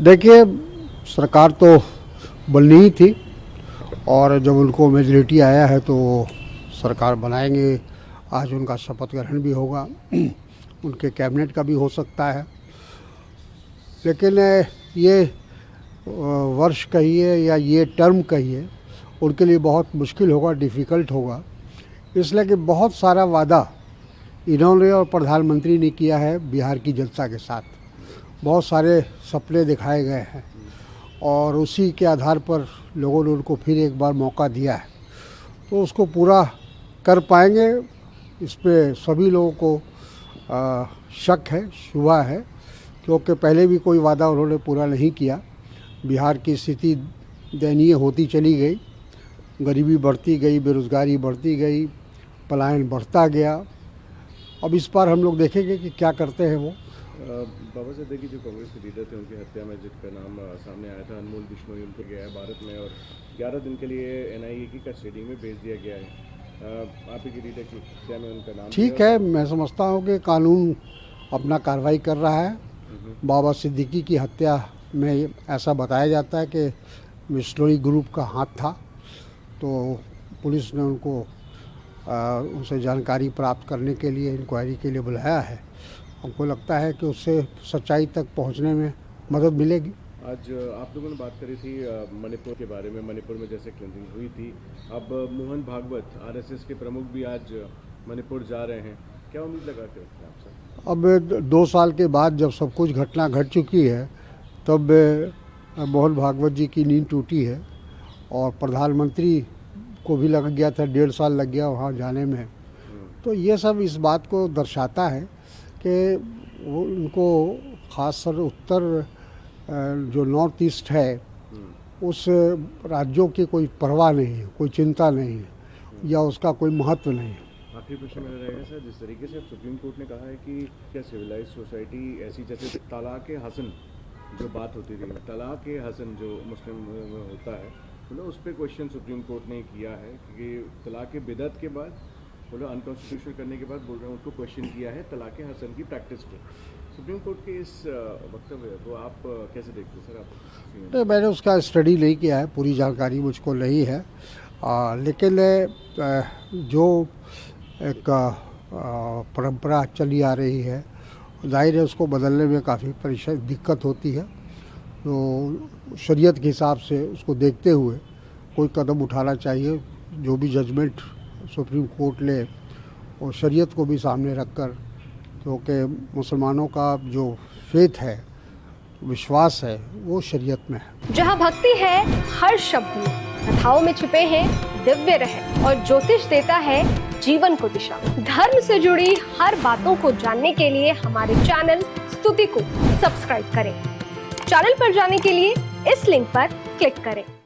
देखिए, सरकार तो बननी ही थी और जब उनको मेजॉरिटी आया है तो वो सरकार बनाएंगे। आज उनका शपथ ग्रहण भी होगा, उनके कैबिनेट का भी हो सकता है। लेकिन ये वर्ष कहिए या ये टर्म कहिए, उनके लिए बहुत मुश्किल होगा, डिफ़िकल्ट होगा, इसलिए कि बहुत सारा वादा इन्होंने और प्रधानमंत्री ने किया है बिहार की जनता के साथ। बहुत सारे सपने दिखाए गए हैं और उसी के आधार पर लोगों ने उनको फिर एक बार मौका दिया है, तो उसको पूरा कर पाएंगे, इस पे सभी लोगों को शक है, शुबा है, क्योंकि पहले भी कोई वादा उन्होंने पूरा नहीं किया। बिहार की स्थिति दयनीय होती चली गई, गरीबी बढ़ती गई, बेरोज़गारी बढ़ती गई, पलायन बढ़ता गया। अब इस बार हम लोग देखेंगे कि क्या करते हैं वो। बाबा साहब, देखिए, जो कांग्रेस के लीडर थे उनकी हत्या में जिनका नाम सामने आया था, अनमोल बिश्नोई, उनको गया है भारत में और 11 दिन के लिए एनआईए की कस्टडी में भेज दिया गया है। आप ही के लीडर की हत्या में उनका नाम ठीक है, मैं समझता हूँ कि कानून अपना कार्रवाई कर रहा है। बाबा सिद्दीकी की हत्या में ऐसा बताया जाता है कि बिश्नोई ग्रुप का हाथ था, तो पुलिस ने उनको उनसे जानकारी प्राप्त करने के लिए, इंक्वायरी के लिए बुलाया है। हमको लगता है कि उससे सच्चाई तक पहुंचने में मदद मिलेगी। आज आप लोगों ने बात करी थी मणिपुर के बारे में, मणिपुर में जैसे क्लिनजिंग हुई थी, अब मोहन भागवत आरएसएस के प्रमुख भी आज मणिपुर जा रहे हैं, क्या उम्मीद लगाते हो आप सर? अब 2 साल के बाद जब सब कुछ घटना घट चुकी है, तब मोहन भागवत जी की नींद टूटी है और प्रधानमंत्री को भी लग गया था, 1.5 साल लग गया वहाँ जाने में। तो ये सब इस बात को दर्शाता है कि वो उनको खासकर उत्तर जो नॉर्थ ईस्ट है, उस राज्यों की कोई परवाह नहीं है, कोई चिंता नहीं है या उसका कोई महत्व नहीं है। आखिरी प्रश्न मेरा रहेगा सर, जिस तरीके से सुप्रीम कोर्ट ने कहा है कि क्या सिविलाइज सोसाइटी ऐसी, जैसे तलाक हसन जो बात होती थी, तलाक हसन जो मुस्लिम में होता है, मतलब उस पर क्वेश्चन सुप्रीम कोर्ट ने किया है कि तलाक बिदअत के बाद, मतलब अनकॉन्स्टिट्यूशनल करने के बाद बोल रहे हैं, उनको क्वेश्चन किया है तलाक हसन की प्रैक्टिस को। सुप्रीम कोर्ट के इस वक्तव्य को आप कैसे देखते हैं सर? आप नहीं, मैंने उसका स्टडी नहीं किया है, पूरी जानकारी मुझको नहीं है, लेकिन जो एक परंपरा चली आ रही है, जाहिर है उसको बदलने में काफ़ी दिक्कत होती है। तो शरीयत के हिसाब से उसको देखते हुए कोई कदम उठाना चाहिए। जो भी जजमेंट सुप्रीम कोर्ट ले और शरीयत को भी सामने रखकर, क्योंकि मुसलमानों का जो फेथ है, विश्वास है, वो शरीयत में है। जहाँ भक्ति है हर शब्द में, कथाओं में छुपे हैं दिव्य रहस्य और ज्योतिष देता है जीवन को दिशा। धर्म से जुड़ी हर बातों को जानने के लिए हमारे चैनल स्तुति को सब्सक्राइब करें। चैनल पर जाने के लिए इस लिंक पर क्लिक करें।